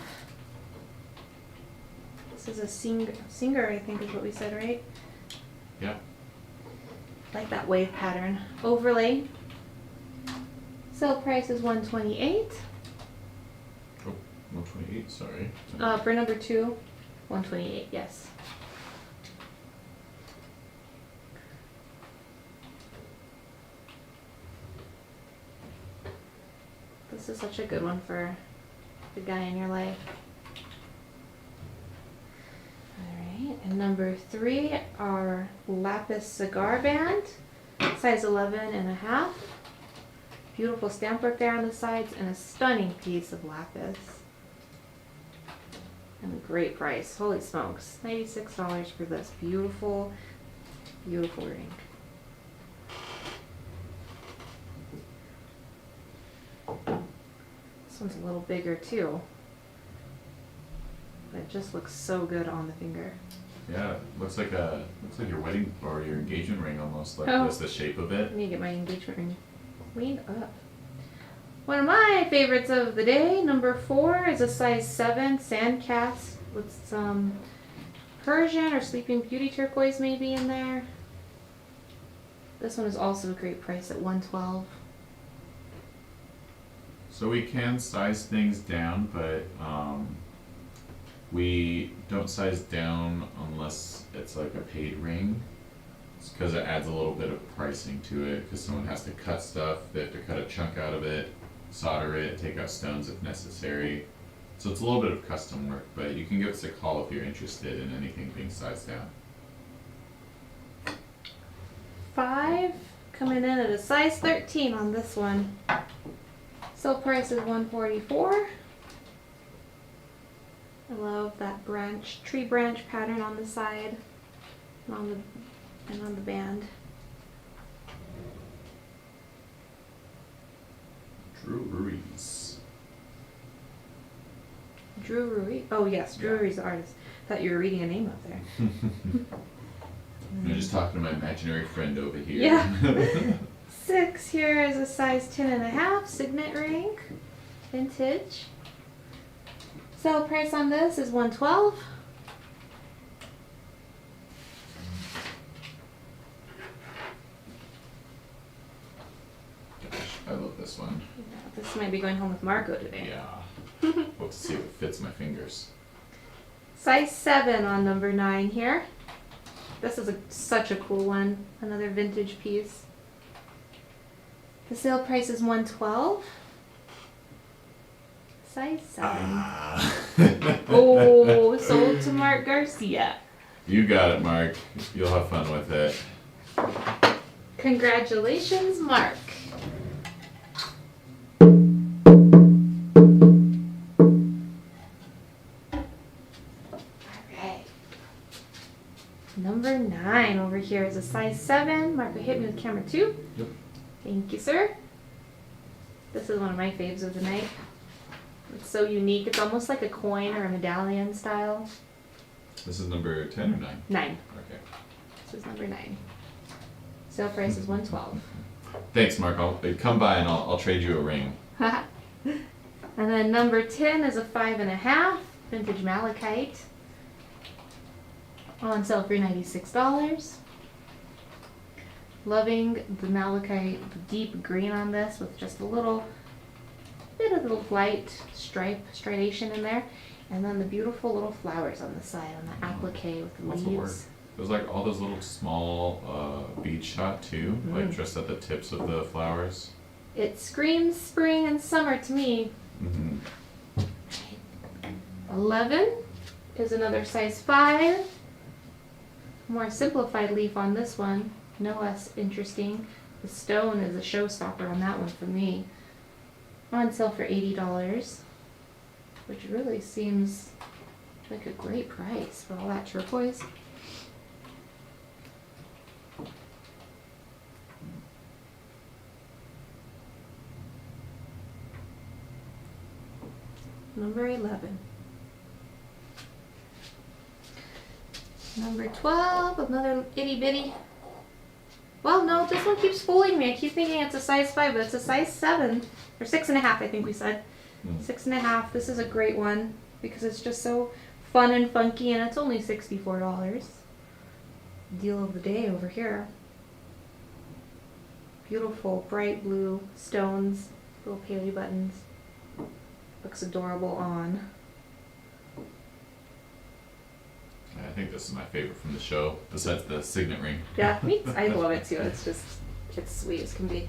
This is a singer, I think is what we said, right? Yeah. Like that wave pattern. Overlay. Sale price is $128. Oh, 128, sorry. For number 2, $128, yes. This is such a good one for the guy in your life. Alright, and number 3 are Lapis Cigar Band, size 11.5. Beautiful stamp work there on the sides and a stunning piece of lapis. And a great price. Holy smokes. $96 for this beautiful, beautiful ring. This one's a little bigger too. But it just looks so good on the finger. Yeah, looks like your wedding or your engagement ring almost. Like just the shape of it. I need to get my engagement ring cleaned up. One of my favorites of the day, number 4, is a size 7 sand cast with some Persian or Sleeping Beauty turquoise maybe in there. This one is also a great price at $112. So we can size things down, but we don't size down unless it's like a paid ring. It's because it adds a little bit of pricing to it, because someone has to cut stuff, they have to cut a chunk out of it, solder it, take out stones if necessary. So it's a little bit of custom work, but you can give us a call if you're interested in anything being sized down. 5 coming in at a size 13 on this one. Sale price is $144. I love that tree branch pattern on the side and on the band. Druries. Drury. Oh yes, Drury's the artist. Thought you were reading a name up there. I'm just talking to my imaginary friend over here. Yeah. 6 here is a size 10.5 signet ring, vintage. Sale price on this is $112. Gosh, I love this one. Yeah, this might be going home with Marco today. Yeah. We'll see if it fits my fingers. Size 7 on number 9 here. This is such a cool one. Another vintage piece. The sale price is $112. Size 7. Oh, sold to Mark Garcia. You got it, Mark. You'll have fun with it. Congratulations, Mark. Alright. Number 9 over here is a size 7. Marco hit me with camera 2. Yep. Thank you, sir. This is one of my faves of the night. It's so unique. It's almost like a coin or a medallion style. This is number 10 or 9? 9. Okay. This is number 9. Sale price is $112. Thanks, Mark. I'll come by and I'll trade you a ring. And then number 10 is a 5.5 vintage malachite. On sale for $96. Loving the malachite, the deep green on this with just a little bit of little light striation in there. And then the beautiful little flowers on the side on the applique with the Lots of work. leaves. There's like all those little small bead shot too, like just at the tips of the flowers. It screams spring and summer to me. 11 is another size 5. More simplified leaf on this one, no less interesting. The stone is a showstopper on that one for me. On sale for $80, which really seems like a great price for all that turquoise. Number 11. Number 12, another itty bitty. Well, no, this one keeps fooling me. I keep thinking it's a size 5, but it's a size 7. Or 6.5, I think we said. 6.5. This is a great one because it's just so fun and funky, and it's only $64. Deal of the day over here. Beautiful bright blue stones, little paley buttons. Looks adorable on. I think this is my favorite from the show, besides the signet ring. Yeah, me. I love it too. It's sweet as can be.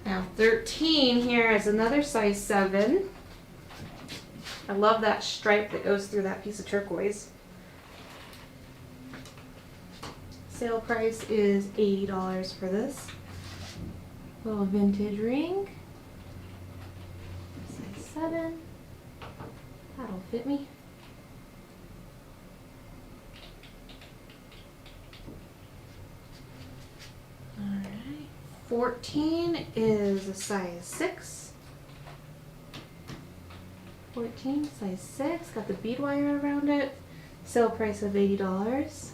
Now 13 here is another size 7. I love that stripe that goes through that piece of turquoise. Sale price is $80 for this. Little vintage ring. Size 7. That'll fit me. Alright. 14 is a size 6. 14, size 6. Got the bead wire around it. Sale price of $80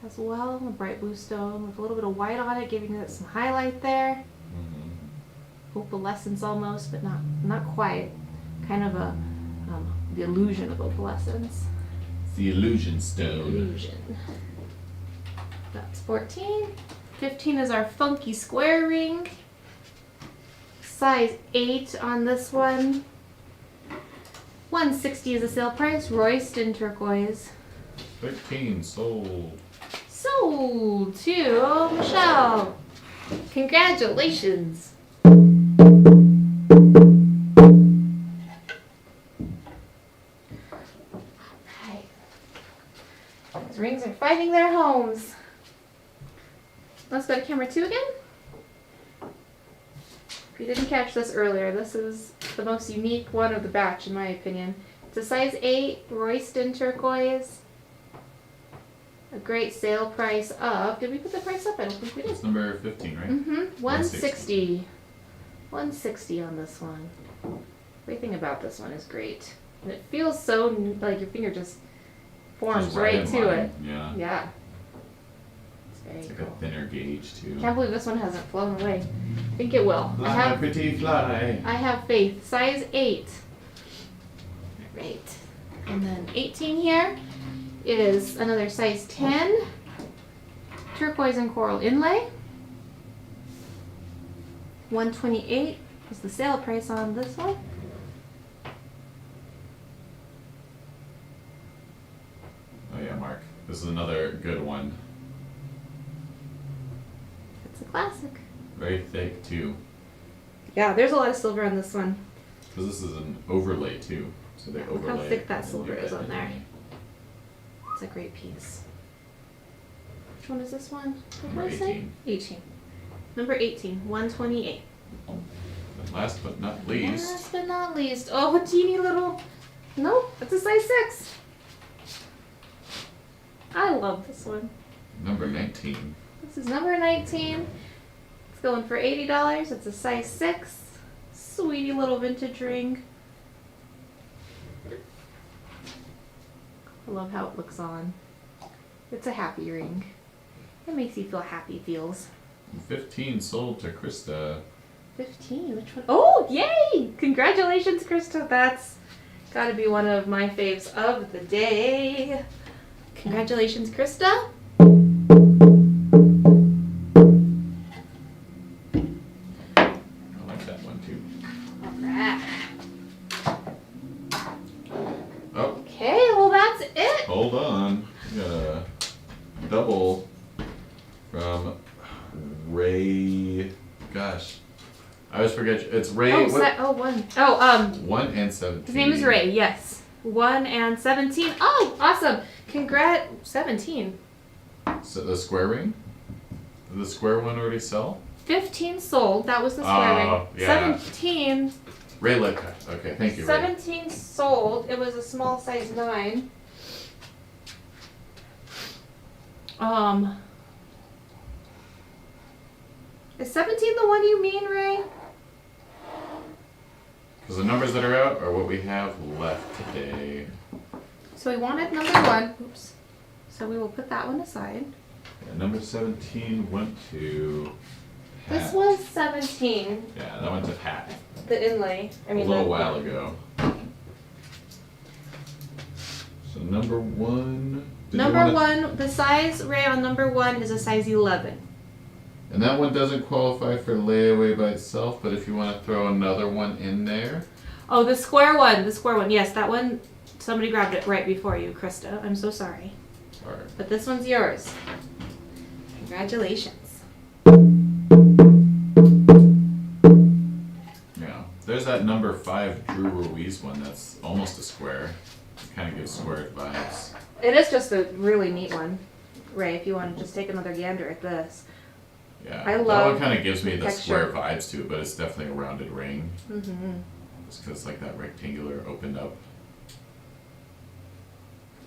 as well. A bright blue stone with a little bit of white on it, giving it some highlight there. Opalescence almost, but not quite. Kind of a the illusion of opalescence. It's the illusion stone. Illusion. That's 14. 15 is our funky square ring. Size 8 on this one. 160 is the sale price. Royston turquoise. 13 sold. Sold to Michelle. Congratulations. Alright. Those rings are finding their homes. Let's go to camera 2 again. If you didn't catch this earlier, this is the most unique one of the batch in my opinion. It's a size 8 Royston turquoise. A great sale price of, did we put the price up? I don't think we did. It's number 15, right? Mm-hmm. 160. 160 on this one. Everything about this one is great. And it feels so, like your finger just forms Just right in to line. it. Yeah. Yeah. It's very It's like cool. a thinner gauge too. Can't believe this one hasn't flown away. I think it will. Fly, my pretty fly. I have faith. Size 8. Alright. And then 18 here is another size 10. Turquoise and coral inlay. 128 is the sale price on this one. Oh yeah, Mark. This is another good one. It's a classic. Very thick too. Yeah, there's a lot of silver on this one. Because this is an overlay too. So they Look how overlay. thick that and silver do is that on there. anyway. It's a great piece. Which one is this one? What Number did I say? 18. 18. Number 18, 128. And last but not least, Last but not least, oh, a teeny little. Nope, that's a size 6. I love this one. number 19. This is number 19. It's going for $80. It's a size 6. Sweetie little vintage ring. I love how it looks on. It's a happy ring. It makes you feel happy feels. 15 sold to Krista. 15, which one? Oh, yay! Congratulations, Krista. That's got to be one of my faves of the day. Congratulations, Krista. I like that one too. Alright. Oh, Okay, well, that's it. hold on. We got a double from Ray. Gosh, I always forget. It's Ray. Oh, what? one. 1 and 17. His name is Ray, yes. 1 and 17. Oh, awesome. 17. So the square ring? Did the square one already sell? 15 sold. That was the square ring. Oh, yeah. 17. Ray Litka. Okay, thank you, Ray. 17 sold. It was a small size 9. Is 17 the one you mean, Ray? Because the numbers that are out are what we have left today. So we wanted number 1. Oops. So we will put that one aside. Yeah, number 17 went to Hat. This was 17. Yeah, that went to Hat The inlay. a little while ago. So number 1. Number 1, the size, Ray, on number 1 is a size 11. And that one doesn't qualify for layaway by itself, but if you want to throw another one in there. Oh, the square one. Yes, that one, somebody grabbed it right before you, Krista. I'm so sorry. Or, But this one's yours. Congratulations. yeah. There's that number 5 Drew Ruiz one that's almost a square. It kind of gives square vibes. It is just a really neat one, Ray, if you want to just take another gander at this. Yeah. I that love one kind of gives me the the square texture. vibes to it, but it's definitely a rounded ring. Mm-hmm. Just because it's like that rectangular opened up.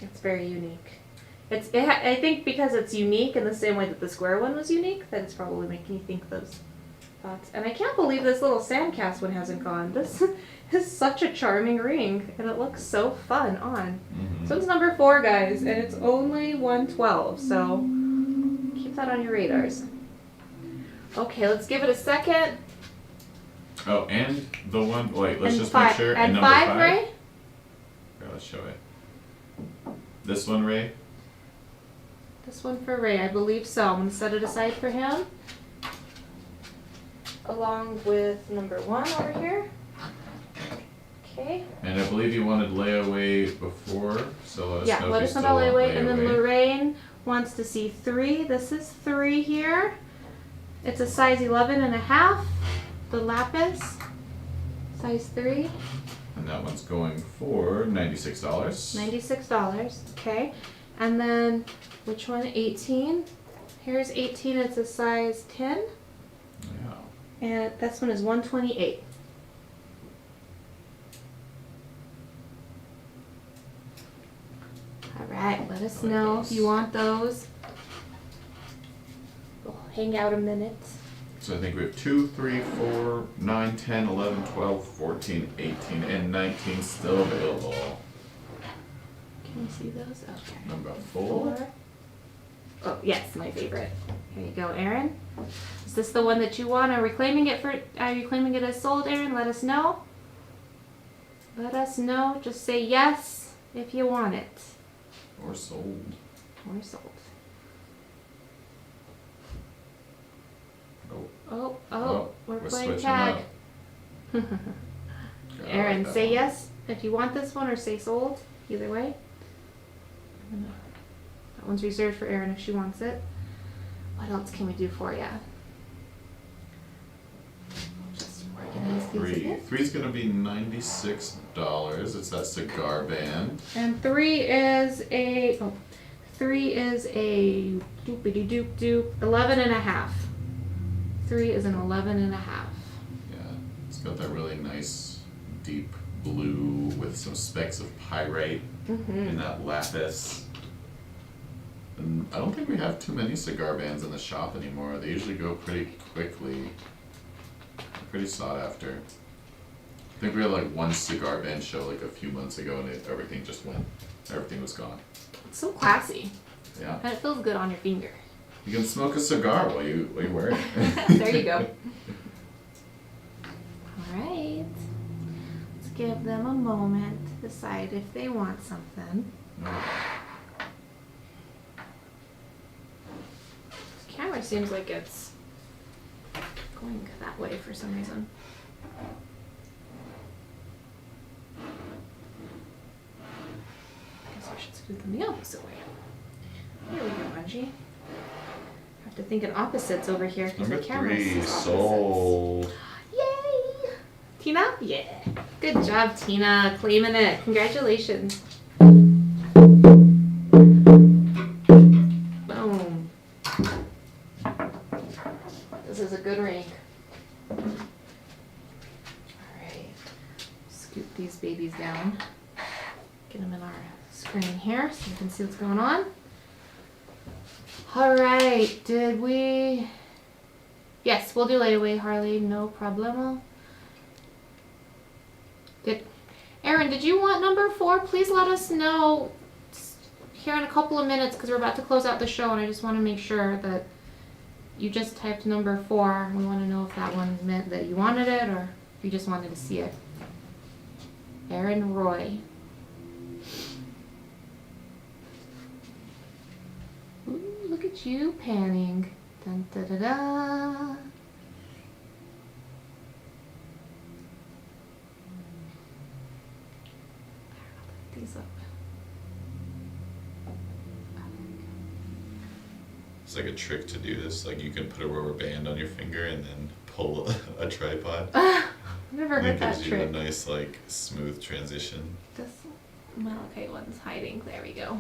It's very unique. I think because it's unique in the same way that the square one was unique, that it's probably making you think those thoughts. And I can't believe this little sandcast one hasn't gone. This is such a charming ring, and it looks so fun on. Mm-hmm. So it's number 4, guys, and it's only 112, so keep that on your radars. Okay, let's give it a second. Oh, and the one. Wait, let's And just five, make sure. and number 5, Ray? Here, let's show it. This one, Ray. This one for Ray, I believe so. I'm gonna set it aside for him. Along with number 1 over here. Okay. And I believe you wanted layaway before, so let us know Let if us you know still about want layaway. And then Lorraine wants to see 3. This is 3 here. It's a size 11.5. The lapis, size 3. And that one's going for $96. $96. Okay. And then which one? 18. Here's 18. It's a size 10. Yeah. And this one is 128. All right, let us I like know those. if you want those. We'll hang out a minute. So I think we have 2, 3, 4, 9, 10, 11, 12, 14, 18, and 19 still available. Can you see those? Okay. Number 4. Oh, yes, my favorite. Here you go, Erin. Is this the one that you want? Are you claiming it as sold, Erin? Let us know. Let us know. Just say yes if you want it. Or sold. Or sold. Oh, Oh, we're playing switching tag. up. Yeah, I Erin, like that say one. yes if you want this one or say sold. Either way. That one's reserved for Erin if she wants it. What else can we do for you? Just organize these a 3. bit. 3's gonna be $96. It's that Cigar Band. And 3 is a doopity doop doop 11.5. 3 is an 11.5. Yeah, it's got that really nice deep blue with some specks of pyrite and that lapis. And I don't think we have too many cigar bands in the shop anymore. They usually go pretty quickly. Pretty sought after. I think we had like one cigar band show like a few months ago and everything just went. Everything was gone. It's so classy. Yeah. And it feels good on your finger. You can smoke a cigar while you wear it. There you go. Alright. Let's give them a moment to decide if they want something. This camera seems like it's going that way for some reason. I guess we should scoot them the opposite way. Here we go, Bungie. Have to think in opposites over here because the Number camera 3, sees opposites. sold. Yay! Tina? Yeah. Good job, Tina. Claiming it. Congratulations. Boom. This is a good ring. Alright. Scoot these babies down. Get them in our screen here so you can see what's going on. Alright, did we... Yes, we'll do layaway, Harley. No problemo. Erin, did you want number 4? Please let us know here in a couple of minutes because we're about to close out the show and I just want to make sure that you just typed number 4. We want to know if that one meant that you wanted it or if you just wanted to see it. Erin Roy. Ooh, look at you panning. Dun, da, da, da. These up. It's like a trick to do this. Like you can put a rubber band on your finger and then pull a tripod. I've never And heard it that gives you a trick. nice like smooth transition. This Malachite one's hiding. There we go.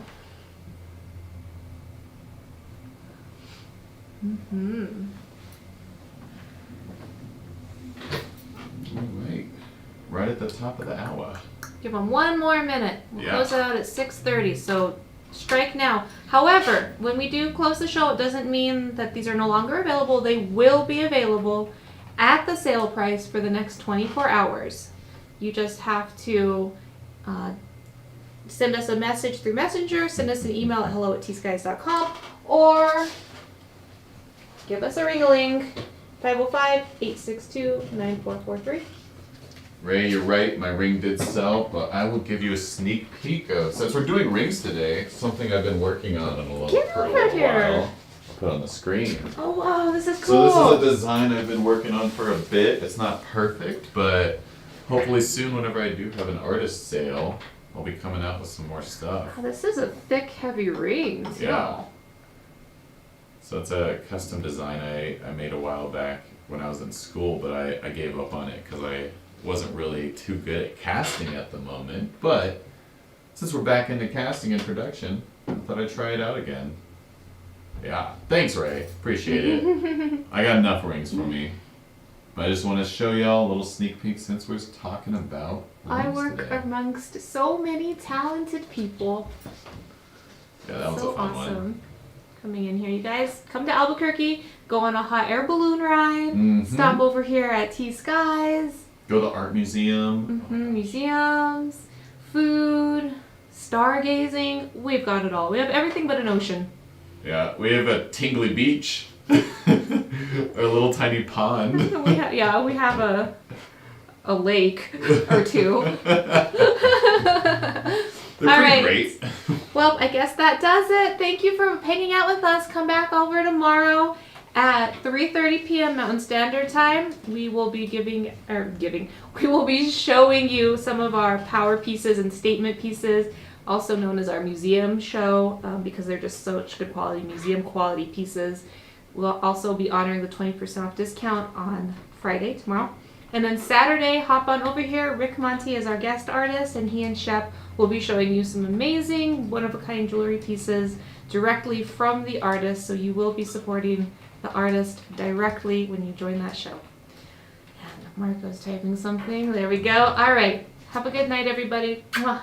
Alright. Right at the top of the hour. Give them one more minute. We'll Yeah. close it out at 6:30, so strike now. However, when we do close the show, it doesn't mean that these are no longer available. They will be available at the sale price for the next 24 hours. You just have to send us a message through Messenger, send us an email at hello@tskies.com, or give us a ring-a-ling, 505-862-9443. Ray, you're right, my ring did sell, but I will give you a sneak peek of, since we're doing rings today, something I've been working on Get for a over little here. while. I'll put on the screen. Oh wow, this is cool. So this is a design I've been working on for a bit. It's not perfect, but hopefully soon whenever I do have an artist sale, I'll be coming out with some more stuff. Oh, this is a thick, heavy ring. Too. Yeah. So it's a custom design I made a while back when I was in school, but I gave up on it because I wasn't really too good at casting at the moment. But since we're back into casting and production, I thought I'd try it out again. Yeah, thanks Ray, appreciate it. I got enough rings for me. But I just want to show y'all a little sneak peek since we're talking about rings I work today. amongst so many talented people. Yeah, that was So a fun awesome. one. Coming in here, you guys come to Albuquerque, go on a hot air balloon ride, Mhm. stop over here at T.Skies, Go to art museum. museums, food, stargazing. We've got it all. We have everything but an ocean. Yeah, we have a tingly beach. A little tiny pond. We have a lake or two. They're All pretty right. great. Well, I guess that does it. Thank you for hanging out with us. Come back over tomorrow at 3:30 p.m. Mountain Standard Time. We will be we will be showing you some of our power pieces and statement pieces, also known as our museum show, because they're just such good quality, museum quality pieces. We'll also be honoring the 20% off discount on Friday, tomorrow. And then Saturday, hop on over here. Rick Monty is our guest artist, and he and Shep will be showing you some amazing one-of-a-kind jewelry pieces directly from the artist. So you will be supporting the artist directly when you join that show. And Marco's typing something. There we go. All right. Have a good night, everybody. Mwah.